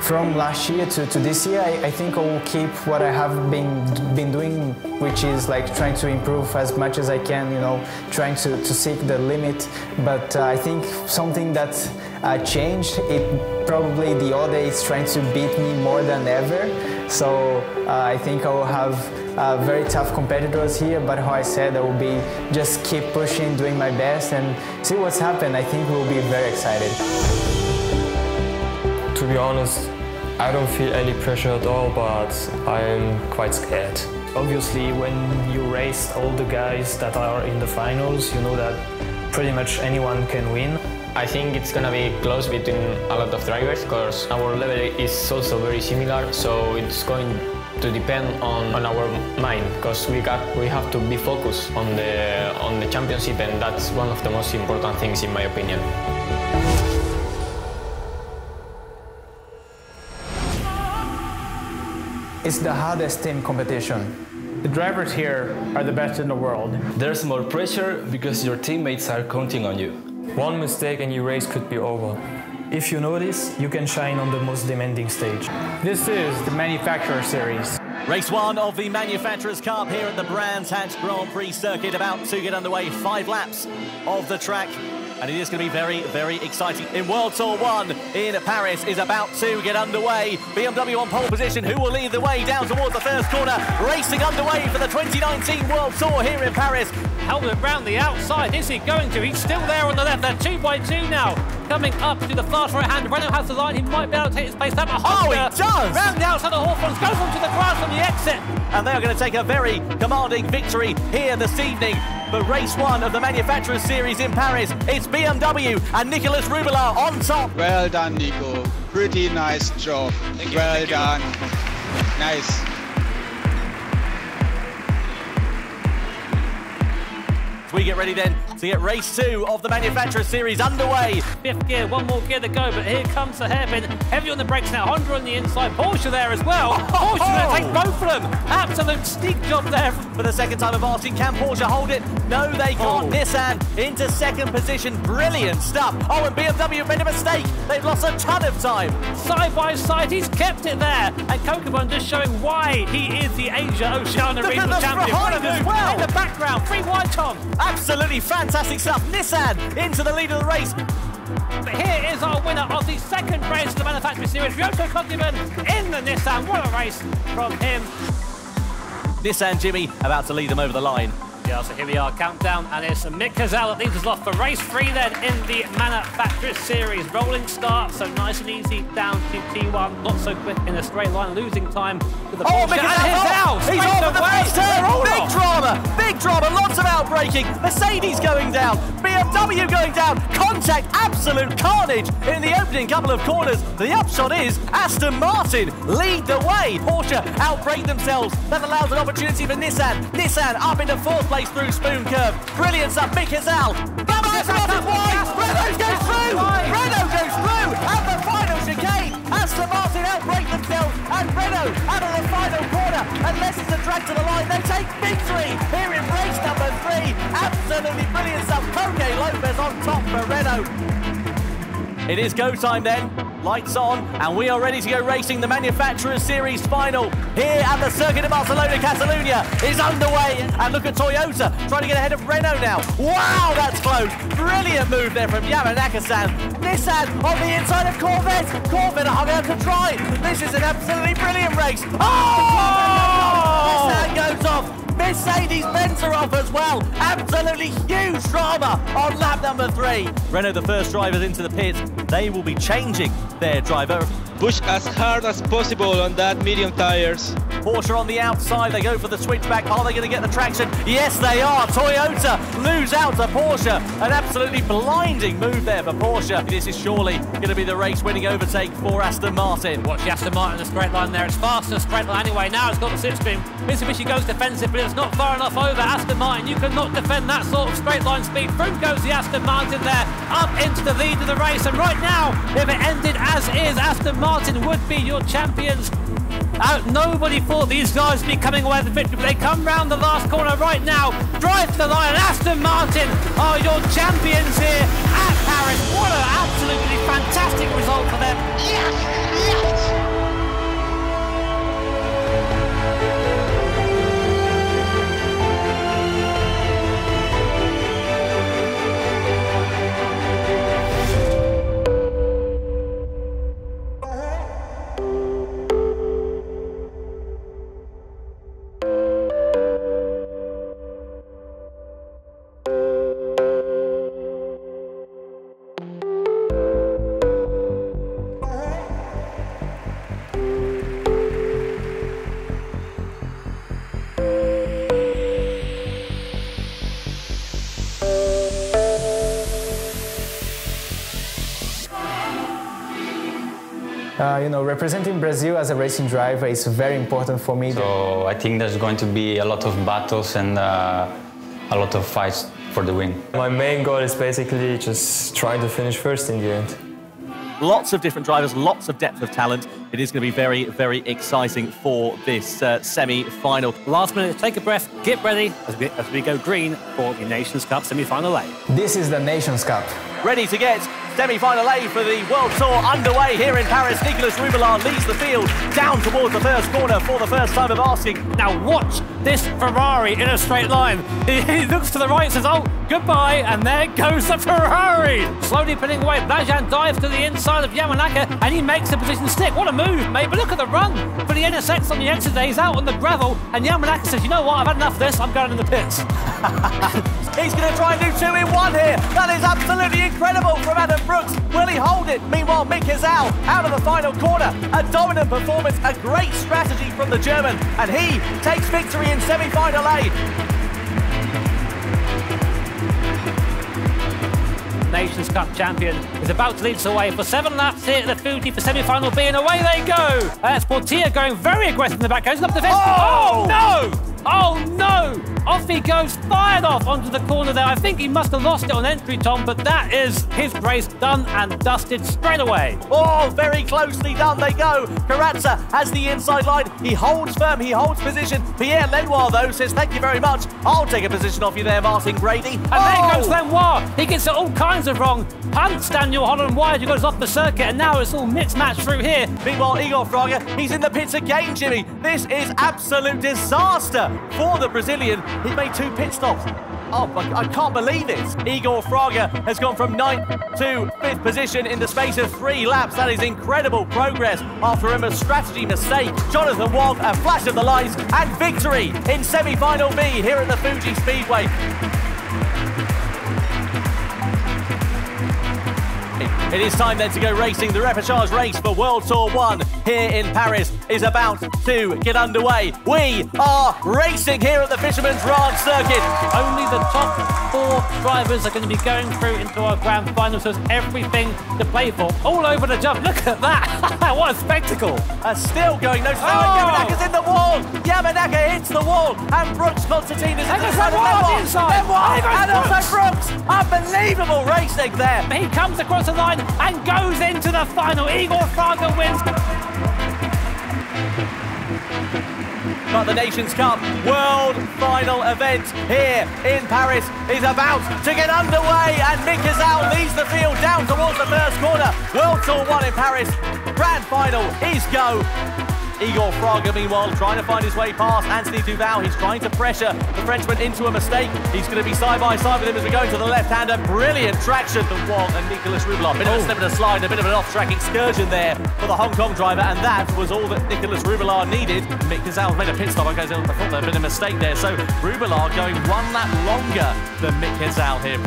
from last year to this year, I think I will keep what I have been doing, which is like trying to improve as much as I can, you know, trying to seek the limit. But I think something that changed, it probably the other is trying to beat me more than ever. So I think I will have very tough competitors here, but how I said, I will be just keep pushing, doing my best and see what's happened. I think we'll be very excited. To be honest, I don't feel any pressure at all, but I'm quite scared. Obviously, when you race all the guys that are in the finals, you know that pretty much anyone can win. I think it's gonna be close between a lot of drivers because our level is also very similar, so it's going to depend on our mind because we have to be focused on the championship, and that's one of the most important things in my opinion. It's the hardest team competition. The drivers here are the best in the world. There's more pressure because your teammates are counting on you. One mistake and your race could be over. If you know this, you can shine on the most demanding stage. This is the Manufacturer Series. Race 1 of the Manufacturers' Cup here at the Brands Hatch Grand Prix circuit, about to get underway. 5 laps of the track. And it is going to be very, very exciting. In World Tour 1 in Paris is about to get underway. BMW on pole position. Who will lead the way down towards the first corner? Racing underway for the 2019 World Tour here in Paris. Helmet round the outside. Is he going to? He's still there on the left. They're 2 by 2 now. Coming up to the fast right hand. Renault has the line. He might be able to take his place down. Oh, he does! Round the outside of Hawthorns. Goes onto the grass on the exit. And they are going to take a very commanding victory here this evening. For race 1 of the Manufacturers Series in Paris, it's BMW and Nicolas Rubelar on top. Well done, Nico. Pretty nice job. Well done. Nice. We get ready then to get race 2 of the Manufacturers Series underway. 5th gear, 1 more gear to go, but here comes the hairpin. Heavy on the brakes now, Honda on the inside, Porsche there as well. Porsche going to take both of them. Absolute sneak job there. For the second time of asking, can Porsche hold it? No, they can't. Nissan into 2nd position. Brilliant stuff. Oh, and BMW made a mistake. They've lost a ton of time. Side by side, he's kept it there. And Kokobun just showing why he is the Asia Oceania regional champion. As well. In the background, 3 wide, Tom. Absolutely fantastic stuff. Nissan into the lead of the race. But here is our winner of the 2nd race of the Manufacturing Series, Ryoko Kokobun in the Nissan. What a race from him. Nissan Jimmy about to lead them over the line. Yeah, so here we are, countdown, and it's Mick Gazelle that leads us off for race 3 then in the Manufacturers Series. Rolling start, so nice and easy down to T1, not so quick in a straight line, losing time to the Porsche. Mick Gazelle! He's off at the first turn! Big drama, lots of outbraking. Mercedes going down, BMW going down, contact, absolute carnage in the opening couple of corners. The upshot is Aston Martin lead the way. Porsche outbrake themselves. That allows an opportunity for Nissan. Nissan up into 4th place through Spoon Curve. Brilliant stuff, Mick Gazelle. Renault goes through! Renault goes through! At the final chicane, Aston Martin outbrake themselves, and Renault out of the final corner. Unless it's a drag to the line, they take victory here in race number 3. Absolutely brilliant stuff. Koke Lopez on top for Renault. It is go time then. Lights on, and we are ready to go racing. The Manufacturers Series final here at the circuit of Barcelona, Catalunya is underway. And look at Toyota trying to get ahead of Renault now. Wow, that's close. Brilliant move there from Yamanaka-san. Nissan on the inside of Corvette. Corvette are hung out to try. This is an absolutely brilliant race. Oh! Nissan goes off. Mercedes-Benz are off as well. Absolutely huge drama on lap number 3. Renault, the first drivers into the pit. They will be changing their driver. Push as hard as possible on that medium tires. Porsche on the outside, they go for the switchback. Are they going to get the traction? Yes, they are. Toyota lose out to Porsche. An absolutely blinding move there for Porsche. This is surely going to be the race-winning overtake for Aston Martin. Watch the Aston Martin in the straight line there. It's fast in the straight line anyway. Now it's got the slipstream. Mitsubishi goes defensive, but it's not far enough over. Aston Martin, you cannot defend that sort of straight line speed. Through goes the Aston Martin there, up into the lead of the race. And right now, if it ended as is, Aston Martin would be your champions. Nobody thought these guys would be coming away with the victory, but they come round the last corner right now, drive to the line, and Aston Martin are your champions here at Paris. What an absolutely fantastic result for them. Yes! you know, representing Brazil as a racing driver is very important for me. So I think there's going to be a lot of battles and a lot of fights for the win. My main goal is basically just trying to finish first in the end. Lots of different drivers, lots of depth of talent. It is going to be very, very exciting for this semi-final. Last minute, take a breath, get ready as we go green for the Nations Cup semi-final A. This is the Nations Cup. Ready to get semi-final A for the World Tour underway here in Paris. Nicolas Rubbelard leads the field down towards the first corner for the first time of asking. Now watch this Ferrari in a straight line. He looks to the right, says, oh, goodbye, and there goes the Ferrari. Slowly pulling away, Blajan dives to the inside of Yamanaka, and he makes the position stick. What a move, mate, but look at the run for the NSX on the exit there. He's out on the gravel, and Yamanaka says, you know what, I've had enough of this, I'm going in the pits. He's going to try and do 2 in 1 here. That is absolutely incredible from Adam Brooks. Will he hold it? Meanwhile, Mick Hazal out of the final corner. A dominant performance, a great strategy from the German, and he takes victory in semi-final A. Nations Cup champion is about to lead us away for 7 laps here at the Fuji for semi-final B, and away they go. That's Portilla going very aggressive in the back, goes up the fence. Oh no! Oh no! Off he goes, fired off onto the corner there. I think he must have lost it on entry, Tom, but that is his race done and dusted straight away. Oh, very closely done they go. Carrazza has the inside line. He holds firm, he holds position. Pierre Lenoir, though, says, thank you very much. I'll take a position off you there, Martin Grady. And there goes Lenoir. He gets it all kinds of wrong. Punts Daniel Holland wide, he goes off the circuit, and now it's all mixed match through here. Meanwhile, Igor Fraga, he's in the pits again, Jimmy. This is absolute disaster for the Brazilian. He made 2 pit stops. Oh, I can't believe it. Igor Fraga has gone from 9th to 5th position in the space of 3 laps. That is incredible progress after a strategy mistake. Jonathan Wong, a flash of the lights, and victory in semi-final B here at the Fuji Speedway. It is time then to go racing. The repechage race for World Tour 1 here in Paris is about to get underway. We are racing here at the Fisherman's Ranch circuit. Only the top 4 drivers are going to be going through into our grand final, so there's everything to play for. All over the jump. Look at that. What a spectacle. Still going. No, Yamanaka's in the wall. Yamanaka hits the wall. And Brooks Constantine is in the front of Lenoir. And also Brooks. Unbelievable racing there. He comes across the line and goes into the final. Igor Fraga wins. But the Nations Cup World Final event here in Paris is about to get underway, and Mick Hazal leads the field down towards the first corner. World Tour 1 in Paris. Grand Final is go. Igor Fraga, meanwhile, trying to find his way past Anthony Duval. He's trying to pressure the Frenchman into a mistake. He's going to be side by side with him as we go into the left-hander. Brilliant traction from Wong and Nicolas Rubbelard. Bit of a slip and a slide, a bit of an off-track excursion there for the Hong Kong driver, and that was all that Nicolas Rubbelard needed. Mick Hazal made a pit stop. I thought there had been a mistake there. So Rubbelard going 1 lap longer than Mick Hazal here.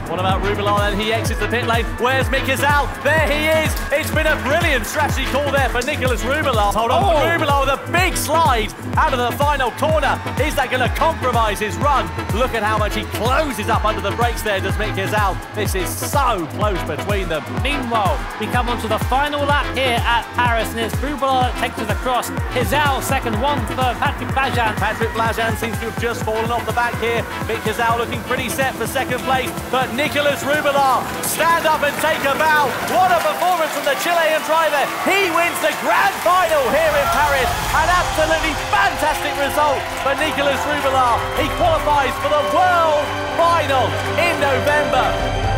What about Rubbelard then? He exits the pit lane. Where's Mick Hazal? There he is. It's been a brilliant strategy call there for Nicolas Rubbelard. Hold on, Rubbelard with a big slide out of the final corner. Is that going to compromise his run? Look at how much he closes up under the brakes there, does Mick Hazal. This is so close between them. Meanwhile, we come on to the final lap here at Paris, and it's Rubbelard that takes us across. Hazal second, 1 third, Patrick Blajan. Patrick Blajan seems to have just fallen off the back here. Mick Hazal looking pretty set for second place, but Nicolas Rubbelard, stand up and take a bow. What a performance from the Chilean driver. He wins the grand final here in Paris. An absolutely fantastic result for Nicolas Rubbelard. He qualifies for the world final in November.